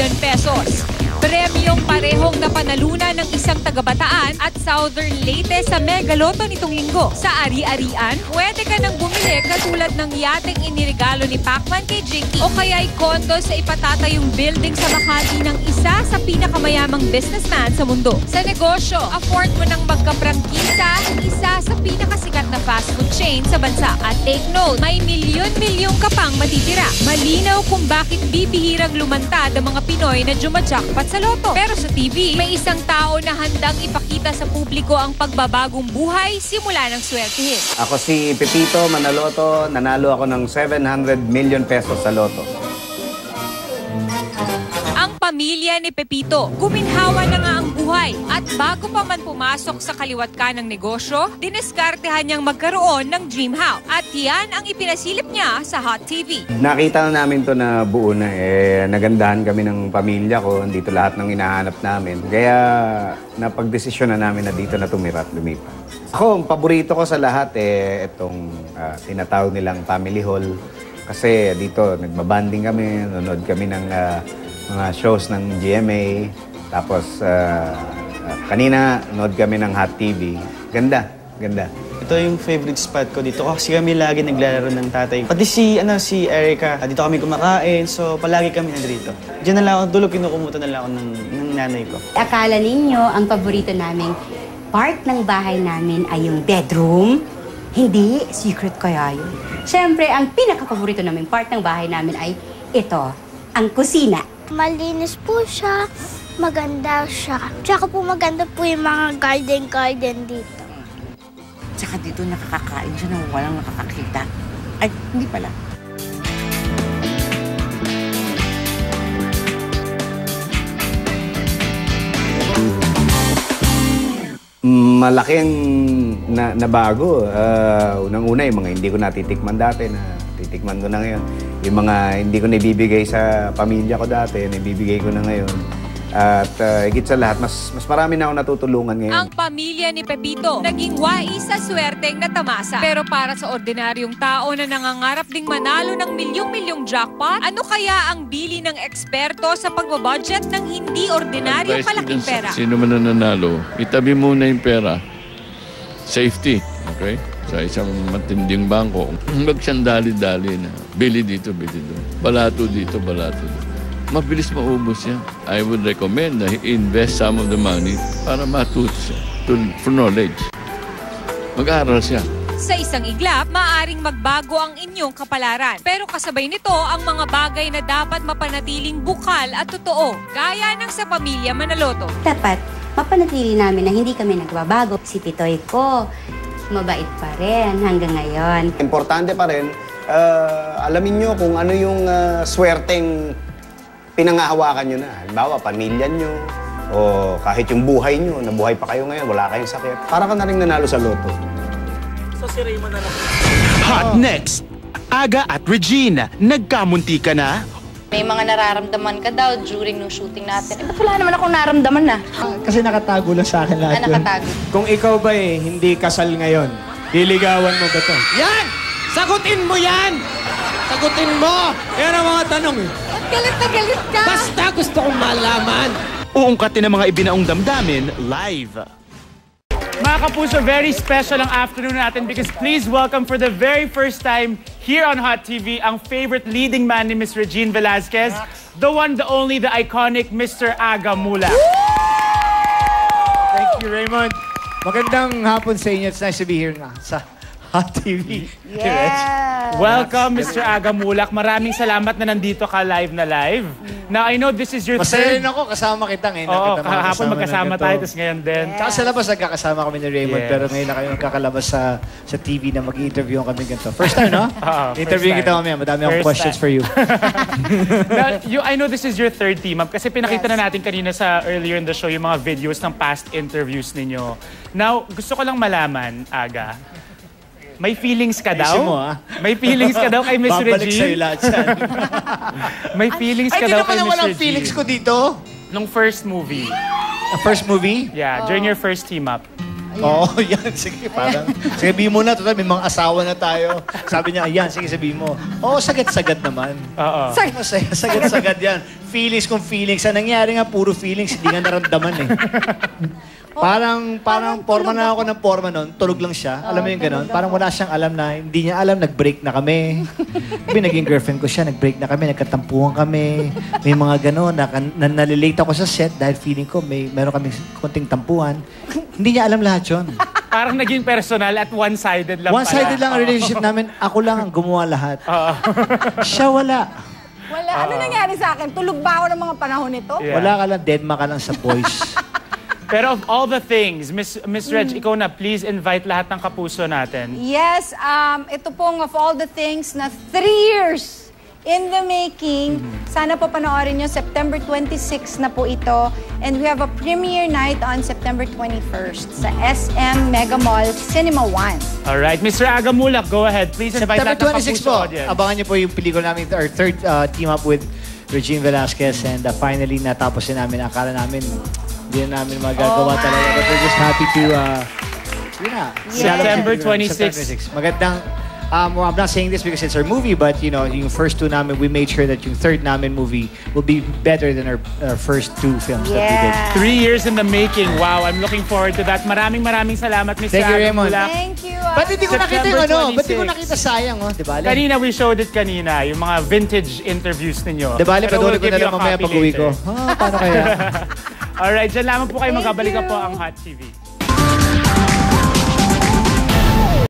milyon pesos. Premyong parehong napanalunan ng isang taga-Bataan at Southern Leyte sa Mega Lotto nitong linggo. Sa ari-arian, pwede ka nang bumili katulad ng yateng iniregalo ni Pacman kay Jinky o kaya'y kondo sa ipatatayong building sa Makati ng isa sa pinakamayamang businessman sa mundo. Sa negosyo, afford mo nang magka-prangkisa isa sa pinakasikat na fast food chain sa bansa. At take note, may milyon-milyon ka pang matitira. Malinaw kung bakit bibihirang lumantad ang mga Pinoy na jumajakpat sa loto. Pero sa TV, may isang tao na handang ipakita sa publiko ang pagbabagong buhay simula ng swertihin. Ako si Pepito Manaloto, nanalo ako ng 700 million pesos sa loto. Ang pamilya ni Pepito, guminhawa na nga ang buhay. At bago pa man pumasok sa kaliwat ka ng negosyo, dineskartehan niyang magkaroon ng dream house. At yan ang ipinasilip niya sa Hot TV. Nakita na namin to na buo na nagandahan kami ng pamilya ko, dito lahat ng hinahanap namin. Kaya napagdesisyon na namin na dito na tumira at lumipat. Ako, ang paborito ko sa lahat itong tinatawag nilang family hall. Kasi dito nagbabanding kami, nanonood kami ng mga shows ng GMA. Tapos kanina nanood kami ng Hot TV. Ganda, ganda. Ito yung favorite spot ko dito kasi kami lagi naglalaro ng tatay. Pati si Erica, dito kami kumakain, so palagi kami nandito. Diyan na lang ako, dulo kinukumuta na lang ako ng nanay ko. Akala ninyo ang paborito naming part ng bahay namin ay yung bedroom? Hindi, secret kaya yun. Siyempre, ang pinaka-paborito naming part ng bahay namin ay ito, ang kusina. Malinis po siya, maganda siya. Tsaka po maganda po yung mga garden dito. Tsaka dito nakakakain siya nang walang nakakakita. Ay, hindi pala. Malaking nabago. Unang-una, yung mga hindi ko natitikman dati na titikman ko na ngayon. Yung mga hindi ko naibibigay sa pamilya ko dati, naibibigay ko na ngayon. At higit sa lahat, mas marami na ako natutulungan ngayon. Ang pamilya ni Pepito naging wais sa swerteng natamasa. Pero para sa ordinaryong tao na nangangarap ding manalo ng milyong-milyong jackpot, ano kaya ang bili ng eksperto sa pagbabudget ng hindi ordinaryong kalaking pera? Sino man nanalo, itabi muna yung pera. Safety, okay? Sa isang matinding bangko. Huwag siyang dali-dali na bili dito, bili doon. Balato dito, balato doon. Mabilis maubos yan. I would recommend na invest some of the money para matuto siya for knowledge. Mag-aaral siya. Sa isang iglap, maaring magbago ang inyong kapalaran. Pero kasabay nito ang mga bagay na dapat mapanatiling bukal at totoo. Gaya ng sa pamilya Manaloto. Dapat mapanatili namin na hindi kami nagbabago. Si Pitoy ko, mabait pa rin hanggang ngayon. Importante pa rin, alamin nyo kung ano yung swerteng pinangahawakan nyo na. Halimbawa, pamilya nyo, o kahit yung buhay nyo, nabuhay pa kayo ngayon, wala kayong sakit. Para ka na rin nanalo sa loto. So si Raymond na lang. Hot next! Aga at Regina, nagkamunti ka na? May mga nararamdaman ka daw during nung shooting natin. Ba't wala naman akong naramdaman na? Kasi nakatago lang sa akin lahat yun. Nakatago. Kung ikaw ba hindi kasal ngayon, liligawan mo ba ito? Yan! Sagutin mo yan! Sagutin mo! Yan ang mga tanong eh. Galit na galit ka! Basta gusto kong malaman. Uungkatin ang mga ibinaong damdamin live. Mga kapuso, very special ang afternoon natin because please welcome for the very first time here on Hot TV ang favorite leading man ni Ms. Regine Velasquez, the one, the only, the iconic Mr. Aga Mulak. Thank you, Raymond. Magandang hapon sa inyo. It's nice to be here na sa Hot TV. Yeah. Welcome, Mr. Aga Mulak. Maraming salamat na nandito ka live na live. Now, I know this is your Masaya rin ako, kasama kita ngayon. Oo, kahapon magkasama tayo, tapos ngayon din. Tsaka sa labas, nagkakasama kami ni Raymond, Yes. pero ngayon na kayo nagkakalabas sa TV na mag-i-interview kami ganito. First time, no? Interview kita kami. Madami akong questions for you. Now, I know this is your third team up kasi pinakita na natin kanina sa earlier in the show yung mga videos ng past interviews ninyo. Now, gusto ko lang malaman, Aga, may feelings ka daw? Ayusin mo, ha? May feelings ka daw kay Miss Regine? Babalik sa'yo lahat yan. May feelings ka daw kay Miss Ay, di naman walang Regine? feelings ko dito. Nung first movie. First movie? Yeah, during your first team up. Oo, yan. Sige, parang. Sabihin mo na, total, may mga asawa na tayo. Sabi niya, ayan, sige, sabihin mo. Oo, sagad-sagad naman. Oo. Sagad-sagad yan. Feelings kung feelings. Ang nangyari nga, puro feelings, hindi nga naramdaman eh. Parang forma na ako ng forma nun. Tulog lang siya. Alam mo yung gano'n? Parang wala siyang alam na, hindi niya alam, nag-break na kami. Naging girlfriend ko siya, nag-break na kami, nagkatampuhan kami. May mga gano'n, nalilate ako sa set dahil feeling ko meron kami konting tampuhan. Hindi niya alam lahat yun. Parang naging personal at one-sided lang One-sided lang ang relationship namin. Ako lang ang gumawa lahat. Siya wala. Wala. Ano nangyari sa akin? Tulog ba ako ng mga panahon nito? Yeah. Wala ka lang, deadma ka lang sa boys. Pero of all the things, Miss Reg, ikaw na, please invite lahat ng kapuso natin. Yes, ito pong of all the things na 3 years in the making. Sana po panoorin nyo, September 26 na po ito. And we have a premiere night on September 21st sa SM Mega Mall Cinema 1. Alright, Mr. Agamulak, go ahead. Please invite lahat ng September kapuso 26 po. audience. Abangan niyo po yung pelikula namin, our third team up with Regine Velasquez. And finally, natapos na namin. Akala namin, hindi na namin magagawa talaga. But we're just happy to, yun na. September 26. September 26. Magandang, I'm not saying this because it's our movie, but you know, yung first 2 namin, we made sure that yung third namin movie will be better than our first 2 films that we did. 3 years in the making. Wow, I'm looking forward to that. Maraming salamat, Mr. Thank you, Raymond. Agamulak. Thank you. Ba't hindi ko nakita yung September ano? Ba't hindi ko 26. nakita sayang, oh? Di ba? Kanina, we showed it kanina, yung mga vintage interviews ninyo. Di ba? Pero Paduli we'll ko give na you lang a mamaya copy pag-uwi ko. later. Paano kaya? Alright, dyan lamang po kayo. Thank Magkabalik you. po ang Hot TV.